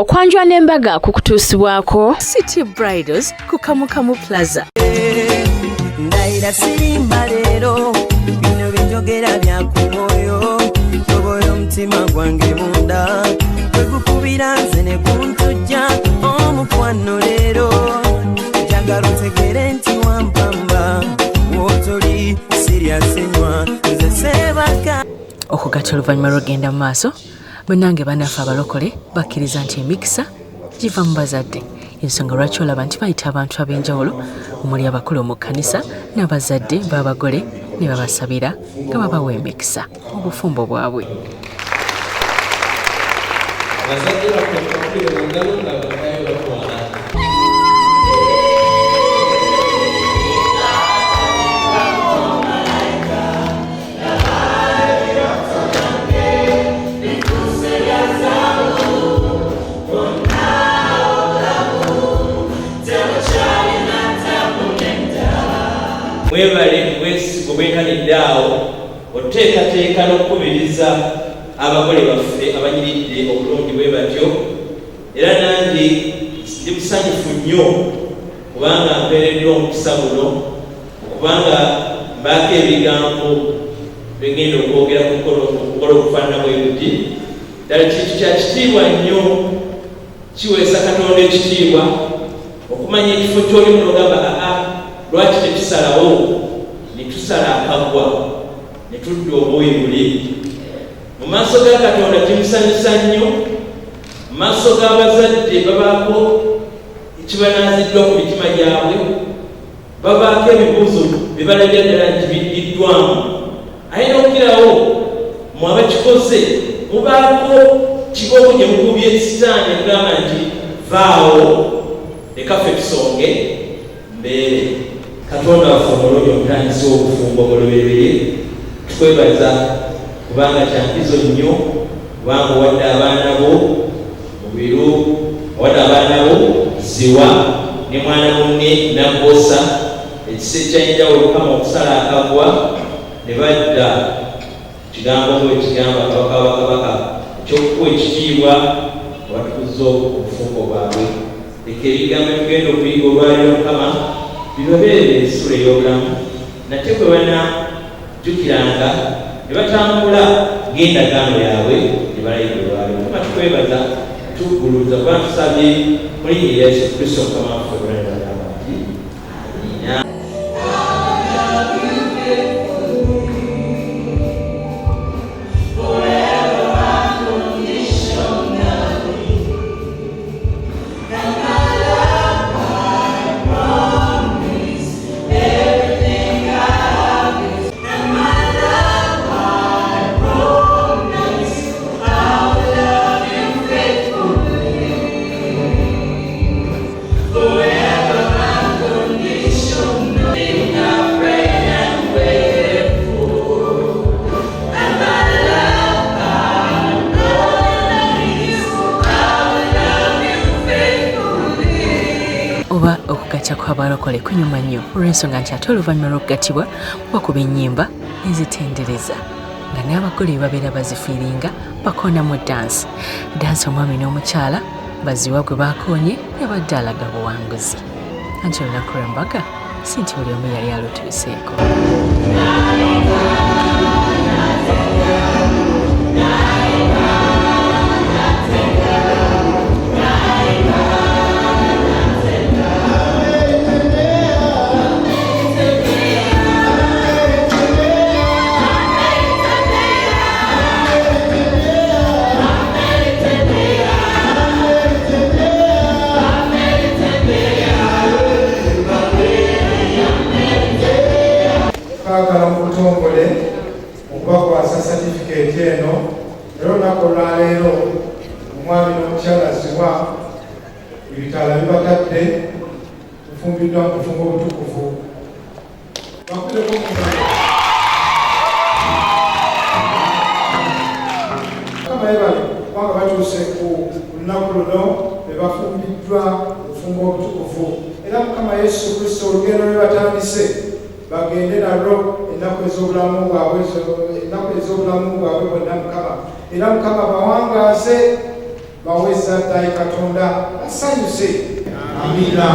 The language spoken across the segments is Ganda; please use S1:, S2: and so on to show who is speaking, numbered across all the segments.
S1: okwanjwa n'embaga kukutuusibwako
S2: City Bridals ku Kamukamu Plaza.
S3: Ndaira sirimba leero bino binjogera bya ku mwoyo toboyo mutima gwange munda kwegukubira nze ne kuntujja omukwano leero njagala otegere nti wampamba wotoli serious nnyo nze sebaka
S2: Okugatta oluvannyuma lw'ogenda mu maaso bannange banaffe abalokole bakkiriza nti emikisa giva mu bazadde. Ensonga lwaki olaba nti bayita abantu ab'enjawulo omuli abakulu mu kkanisa n'abazadde b'abagole ne babasabira nga babawa emikisa obufumbo bwabwe.
S4: Mwebale mwesigo bwekanidde awo oteekateeka n'okukubiriza abagole baffe abanyiridde obulungi bwe batyo era nange ndi musanyufu nnyo kubanga mpeereddwa omukisa guno kubanga mbaako ebigambo bigenda okwogera ku kukola okufaanana bwe buti ddala kintu kya kitiibwa nnyo kiweesa Katonda ekitiibwa okumanya ekifo ky'oli munogamba lwaki tetusalawo ne tusala akagwa ne tudda obuuyi buli mu maaso ga Katonda kimusanyusa nnyo mu maaso g'abazadde babaako ekibanaaziddwa ku mitima gyabwe babaako ebibuuzo bye balabya ddala nti biddiddwamu ayina okukirawo mu abakikoze mubaako kiboko gye mukubye sitaani egamba nti vaawo lekaffe tusonge mbeere Katonda waffe omulungi omutandisi w'obufumbo buluberebere tukwebaza kubanga kyankizo nnyo kubanga owadde abaana bo mubiru owadde abaana bo ziwa ne mwana munne nabbosa ekisa ekyenjawulo Mukama okusala akagwa ne badda kigambo bwekigamba kabaka bakabaka ekyokukuwa ekitiibwa watukuza obufumbo bwabwe leka ebigambo tugenda okuyiga olwaliro Mukama bibabeere ensula ey'obulamu nate bwe banajjukiranga ne batambula ng'endagaano yaabwe ne balayira olwaliro Mukama tukwebaza tugguluza kuba tusabye mu linnya erya Yesu Kristo Mukama waffe olwaliro nti amiina.
S2: Oba okugatta kw'abalokole kunyuma nnyo olw'ensonga nti ate oluvannyuma lw'okugattibwa bakuba ennyimba ezitendereza nga n'abagole babeera bazifiiringa bakoonamu dansi omwami n'omukyala baziwa gwe baakoonye yabadde alaga buwanguzi anti olunaku lw'embaga si nti buli omu yali alutuuseeko.
S5: okubakwasa certificate eno era olunaku olwaleero omwami n'omukyala ziwa ebitaala bibatadde tufumbiddwa mu bufumbo obutukuvu bakuleko Mukama yebale kubanga batuuse ku lunaku luno be bafumbiddwa obufumbo obutukuvu era Mukama Yesu Kristo olugendo lwe batandise bagende nalwo ennaku ez'obulamu bwabwe bonna Mukama era Mukama bawangaaze baweza ddala Katonda asanyuse. Amina.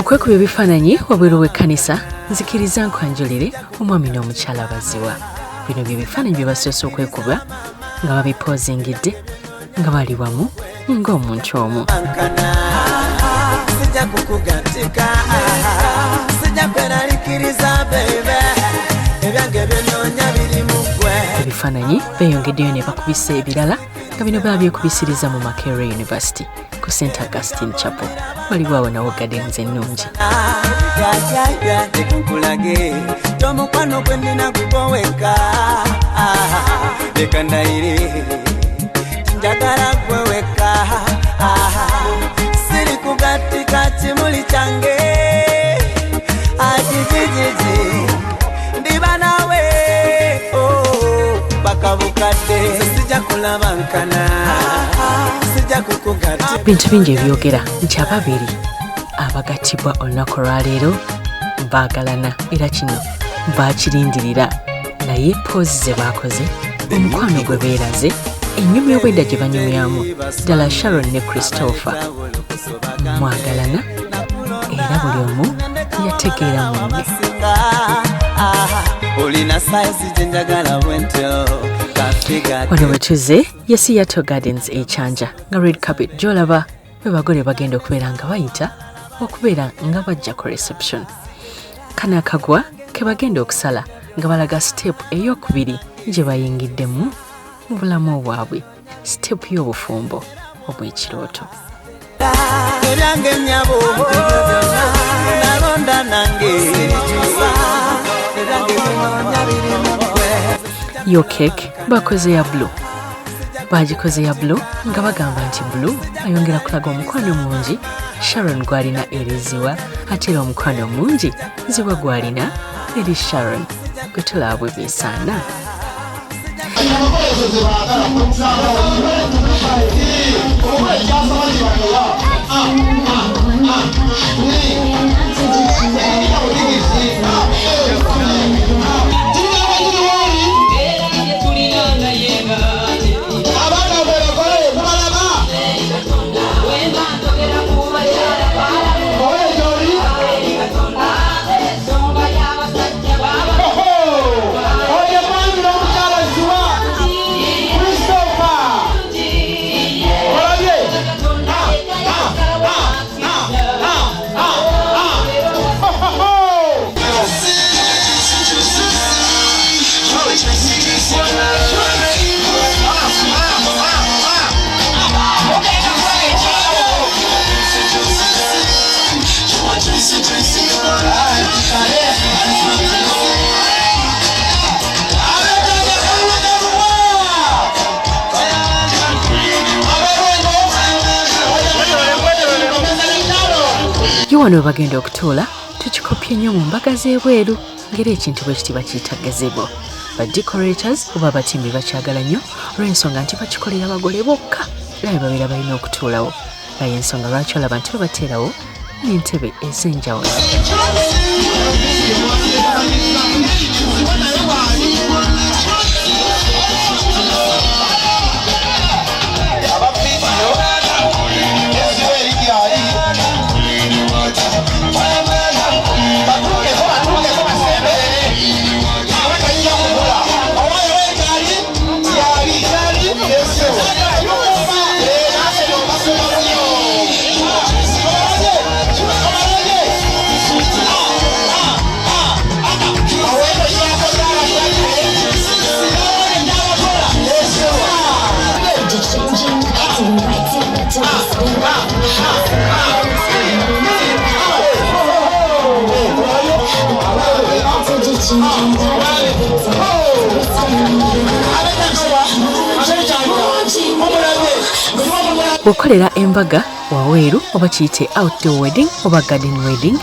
S2: Okwekuba ebifaananyi wabweru w'ekkanisa nzikiriza nkwanjulire omwami n'omukyala baziwa. Bino bye bifaananyi bye basoose okwekuba nga babipoozingidde nga bali wamu ng'omuntu omu.
S3: Sijja kukugatika, sijja kweraliikiriza bebe, ebyange byonnoonya biri mu ggwe.
S2: Ebifaananyi beeyongeddeyo ne bakubisa ebirala nga bino baabyekubisiriza mu Makerere University ku St. Augustine Chapel. Waliwo awo nawo gardens ennungi.
S3: Tekunkulage tomukwano gwe nnina gugoweka, leka ndayire njagala gwe weka, siri kugatika kimuli kyange, ajijijiji ndiba nawe bakabukadde, sijja kulaba nkana, sijja kukugatika.
S2: Bintu bingi ebyogera nti ababiri abagattibwa olunaku lwaleero baagalana era kino baakirindirira, naye poozi ze baakoze, omukwano gwe beeraze, ennyumya obwedda gye banyumyamu, ddala Sharon ne Christopher mwagalana era buli omu yategeera munne. Wano we tuzze ye Seattle Gardens ekyanja nga red carpet gy'olaba be bagole bagenda okubeera nga bayita okubeera nga bajja ku reception. Kano akagwa ke bagenda okusala nga balaga siteepu ey'okubiri gye bayingiddemu mu bulamu bwabwe, siteepu y'obufumbo obw'ekirooto.
S3: Ebyange nnyabo nalonda nange ebyange binoonya biri mu ggwe.
S2: Yo cake bakoze ya blue. Bagikoze ya blue nga bagamba nti blue ayongera kulaga omukwano mungi Sharon gwalina eri Ziwa, ate era omukwano mungi Ziwa gwalina eri Sharon. Gwe tulaba bwe beesaana. Wano we bagenda okutuula tukikopye nnyo mu mbaga z'ebweru ng'era ekintu bwe kiti bakiyita gazebo. Ba decorators oba abatimbi bakyagala nnyo olw'ensonga nti bakikolera abagole bokka era be babeera balina okutuulawo. Naye ensonga lwaki olaba nti babateerawo n'entebe ez'enjawulo. Bw'okolera embaga waweeru oba kiyite outdoor wedding oba garden wedding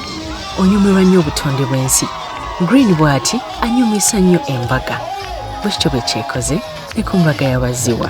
S2: onyumirwa nnyo obutonde bw'ensi. Green bw'ati anyumisa nnyo embaga bwe kityo bwe kyekoze ne ku mbaga y'abaziwa.